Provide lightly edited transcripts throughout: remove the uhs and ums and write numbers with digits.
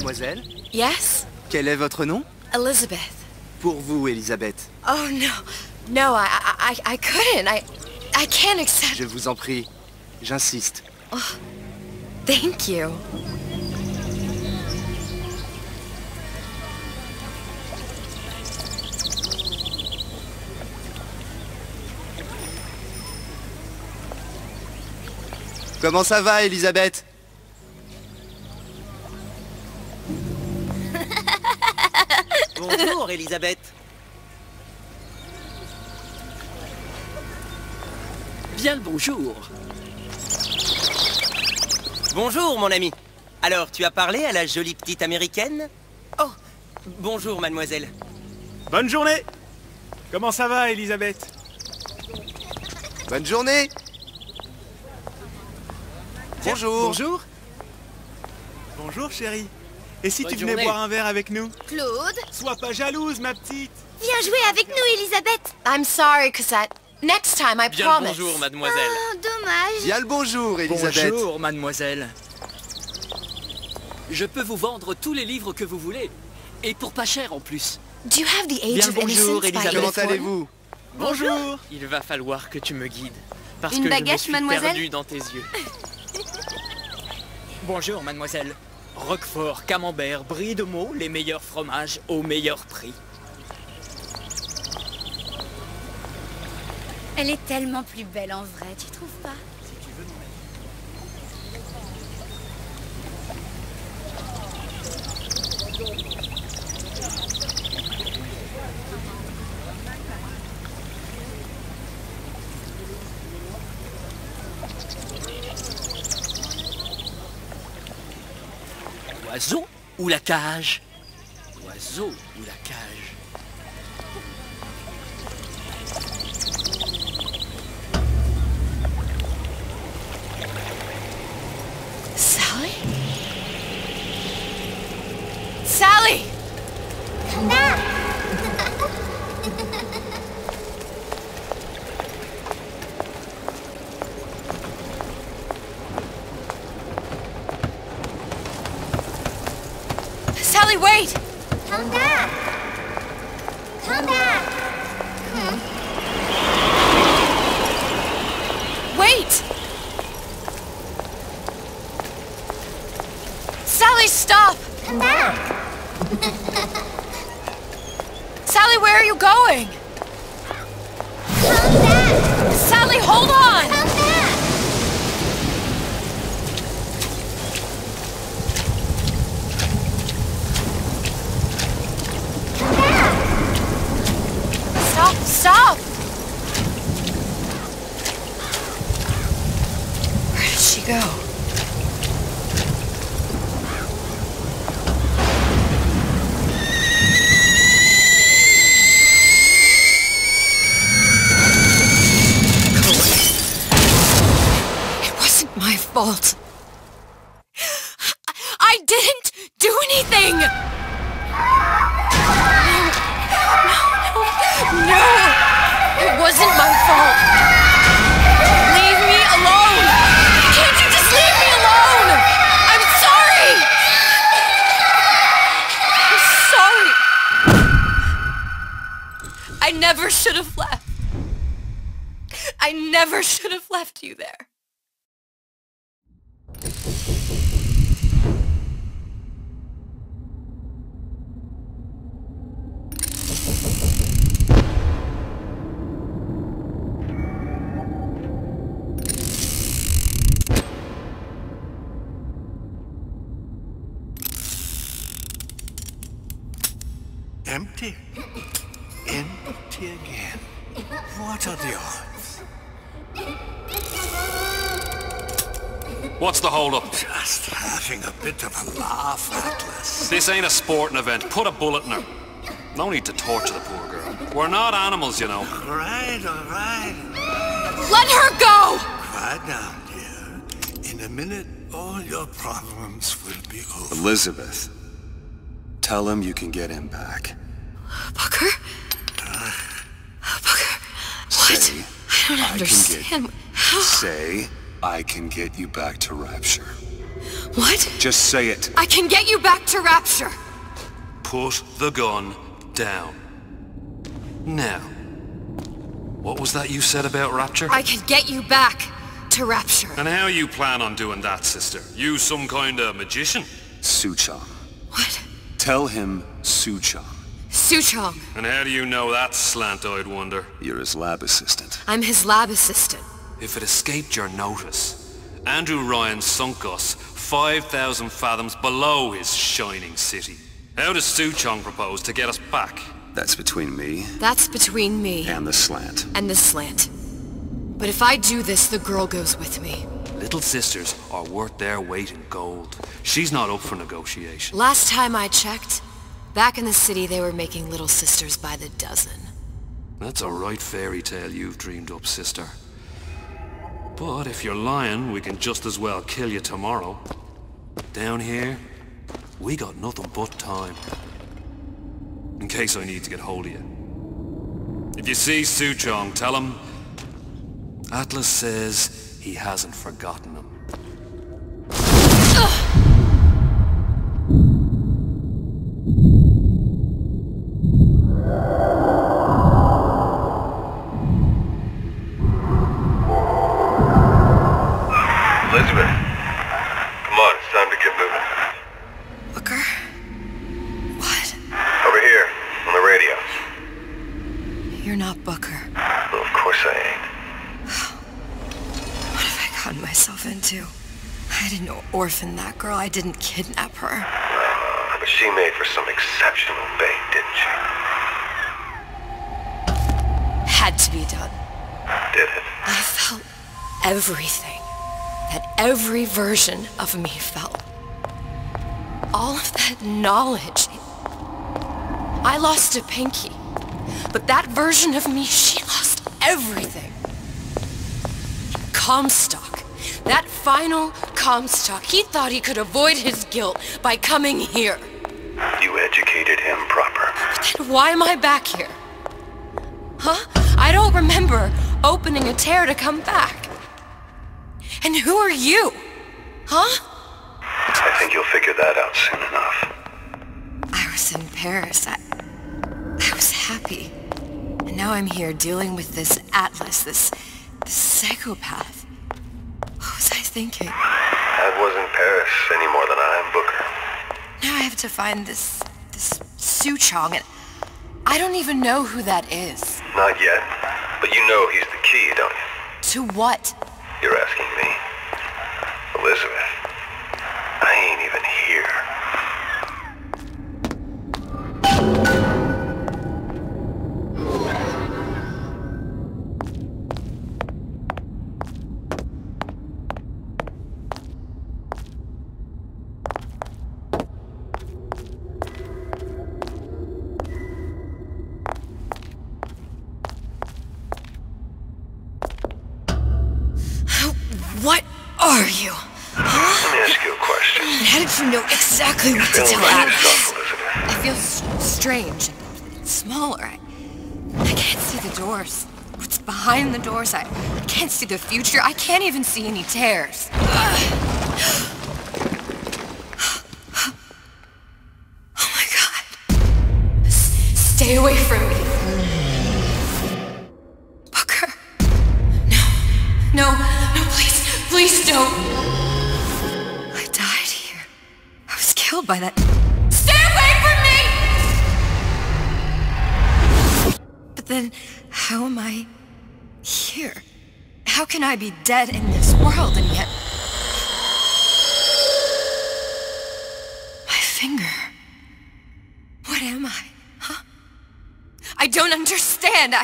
Mademoiselle? Yes? Quel est votre nom? Elizabeth. Pour vous, Elisabeth. Oh, no. No, I couldn't. I can't accept... Je vous en prie. J'insiste. Oh, thank you. Comment ça va, Elisabeth? Bonjour, Elisabeth. Bien le bonjour. Bonjour, mon ami. Alors, tu as parlé à la jolie petite américaine? Oh, bonjour, mademoiselle. Bonne journée. Comment ça va, Elisabeth? Bonne journée. Bonjour. Bonjour. Bonjour, chérie. Et si Bonne tu venais journée. boire un verre avec nous? Claude, Sois pas jalouse, ma petite. viens jouer avec nous, Elisabeth. I'm sorry, Cosette. Next time, I Bien le promise. bonjour, mademoiselle. Oh, dommage. Bien le bonjour, Elisabeth. Bonjour, mademoiselle. Je peux vous vendre tous les livres que vous voulez. Et pour pas cher en plus. Do you have the age Bien of bonjour, innocence by Elisabeth. Comment Edith Wharton? allez-vous? Bonjour. Il va falloir que tu me guides. Parce Une que je me baguette, suis mademoiselle perdu dans tes yeux. Bonjour, mademoiselle. Roquefort, camembert, brie de Meaux, les meilleurs fromages au meilleur prix. Elle est tellement plus belle en vrai, tu trouves pas? L'oiseau ou la cage? L'oiseau ou la cage? Sally? Sally! Come back. Sally, wait! Come back. Come back. Wait! Sally, stop! Come back. Sally, where are you going? Come back. Sally, hold on! Come back. Come back. Stop, stop! Where did she go? It wasn't my fault. I didn't do anything! No! It wasn't my fault! Leave me alone! Can't you just leave me alone? I'm sorry! I'm sorry! I never should have left. I never should have left you there. Empty. Empty again. What are the odds? What's the hold-up? Just having a bit of a laugh, Atlas. This ain't a sporting event. Put a bullet in her. No need to torture the poor girl. We're not animals, you know. All right, all right. Let her go! Quiet down, dear. In a minute, all your problems will be over. Elizabeth, tell him you can get him back. Booker? Booker? What? Say, I don't understand. How? Say, I can get you back to Rapture. What? Just say it. I can get you back to Rapture! Put the gun down. Now, what was that you said about Rapture? I can get you back to Rapture. And how you plan on doing that, sister? You some kind of magician? Suchong. What? Tell him Suchong. Suchong. And how do you know that, slant-eyed wonder? You're his lab assistant. I'm his lab assistant. If it escaped your notice, Andrew Ryan sunk us 5,000 fathoms below his shining city. How does Suchong propose to get us back? That's between me That's between me and the slant. and the slant. But if I do this, the girl goes with me. Little sisters are worth their weight in gold. She's not up for negotiation. Last time I checked, back in the city they were making little sisters by the dozen. That's a right fairy tale you've dreamed up, sister. But if you're lying, we can just as well kill you tomorrow. Down here, we got nothing but time. In case I need to get hold of you. If you see Suchong, tell him Atlas says he hasn't forgotten him. Elizabeth, come on, it's time to get moving. Booker? What? Over here, on the radio. You're not Booker. Well, of course I ain't. What have I gotten myself into? I didn't orphan that girl. I didn't kidnap her. But she made for some exceptional bait, didn't she? Had to be done. Did it? I felt everything that every version of me felt. All of that knowledge. I lost a pinky, but that version of me, she lost everything. Comstock, that final Comstock, he thought he could avoid his guilt by coming here. You educated him proper. But then why am I back here? Huh? I don't remember opening a tear to come back. And who are you? Huh? I think you'll figure that out soon enough. I was in Paris. I was happy. And now I'm here dealing with this Atlas, this psychopath. What was I thinking? That wasn't Paris any more than I am Booker. Now I have to find this Suchong, and I don't even know who that is. Not yet, but you know he's the key, don't you? To what? You're asking me. Elizabeth, I ain't even here. What are you? Let me ask you a question. And how did you know exactly what to Feeling tell like Atlas? yourself, Elizabeth. I feel strange and smaller. I can't see the doors. What's behind the doors? I can't see the future. I can't even see any tears. Oh my God. Stay away from me. Booker. No, please don't. I died here. I was killed by that. Stay away from me! But then, how am I here? How can I be dead in this world and yet... My finger. What am I? Huh? I don't understand.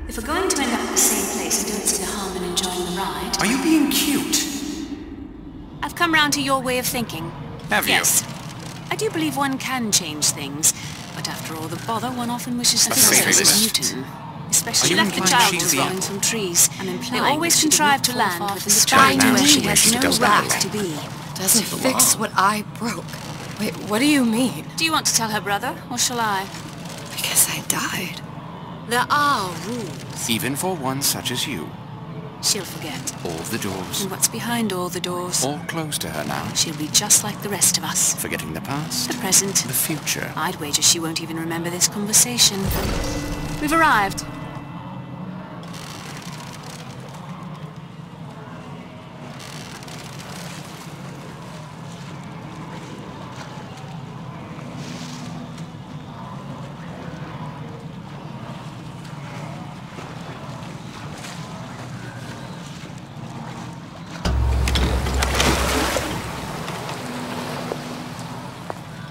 If we're going to end up at the same place, I don't see the harm in enjoying the ride. Are you being cute? I've come round to your way of thinking. Have you? Yes. I do believe one can change things, but after all the bother, one often wishes to That's think a as fatalist. Newton. Especially Are you left the implying child she's was the falling apple? from trees. I'm They implying always that she did contrive not to fall land far with from the the sky sky where where she she has wishes no does right that. to be. Doesn't To fix belong. what I broke. Wait, what do you mean? Do you want to tell her brother, or shall I? Because I died. There are rules. Even for one such as you. She'll forget. All the doors. And what's behind all the doors? All closed to her now. She'll be just like the rest of us. Forgetting the past. The present. The future. I'd wager she won't even remember this conversation. We've arrived.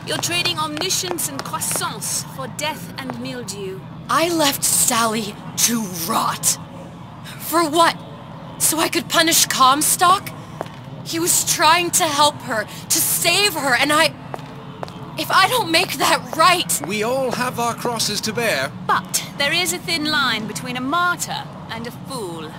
You're trading omniscience and croissants for death and mildew. I left Sally to rot. For what? So I could punish Comstock? He was trying to help her, to save her, and if I don't make that right... We all have our crosses to bear. But there is a thin line between a martyr and a fool.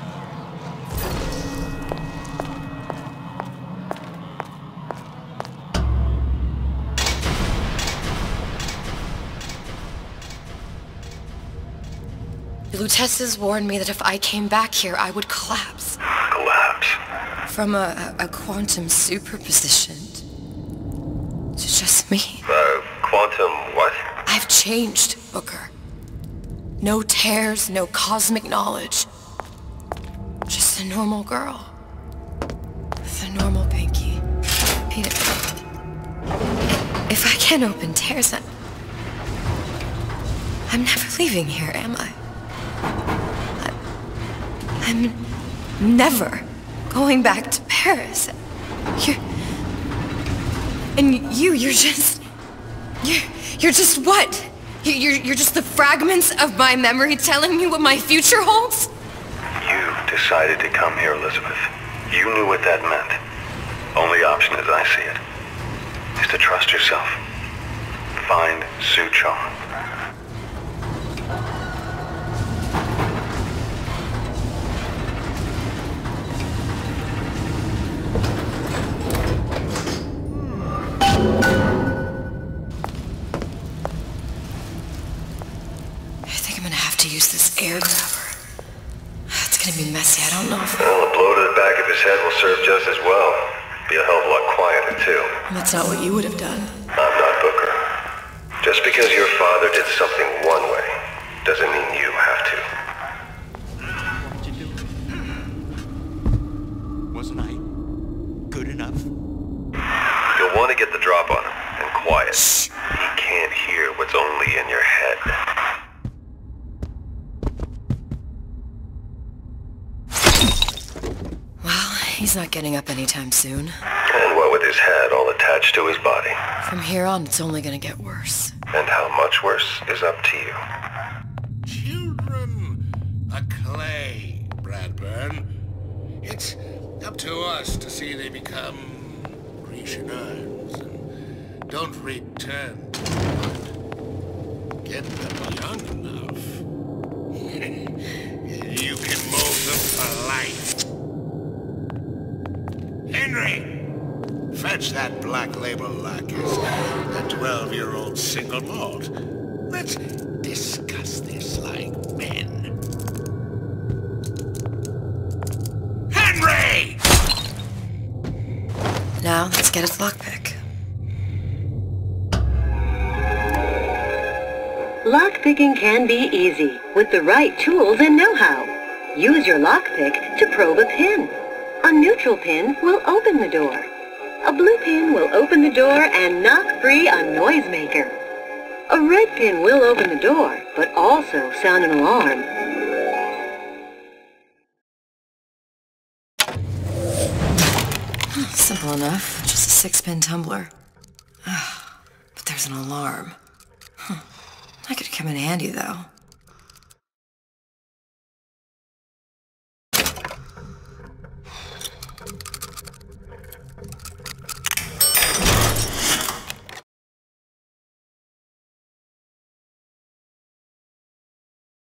The Lutesses warned me that if I came back here, I would collapse. Collapse? From a quantum superposition to just me. Quantum what? I've changed, Booker. No tears, no cosmic knowledge. Just a normal girl. With a normal pinky. If I can't open tears, I'm never leaving here, am I? I'm never going back to Paris. You're just what? You're just the fragments of my memory telling me what my future holds? You decided to come here, Elizabeth. You knew what that meant. Only option, as I see it, is to trust yourself. Find Suchong. Use this air grabber. It's gonna be messy. I don't know if... Well, a blow to the back of his head will serve just as well. Be a hell of a lot quieter, too. That's not what you would have done. I'm not Booker. Just because your father did something one way, doesn't mean you have to. What did you do? Wasn't I good enough? You'll want to get the drop on him, and quiet. Shh. He can't hear what's only in your head. He's not getting up anytime soon. And what with his head all attached to his body? From here on, it's only gonna get worse. And how much worse is up to you. Children are clay, Bradburn. It's up to us to see they become Grecian urns and don't return. But get them young enough. You can mold them for life. Henry! Fetch that black label lacquers, that 12-year-old single malt. Let's discuss this like men. Henry! Now, let's get his lockpick. Lockpicking can be easy with the right tools and know-how. Use your lockpick to probe a pin. A neutral pin will open the door. A blue pin will open the door and knock free a noisemaker. A red pin will open the door, but also sound an alarm. Simple enough. Just a 6-pin tumbler. But there's an alarm. I could come in handy, though.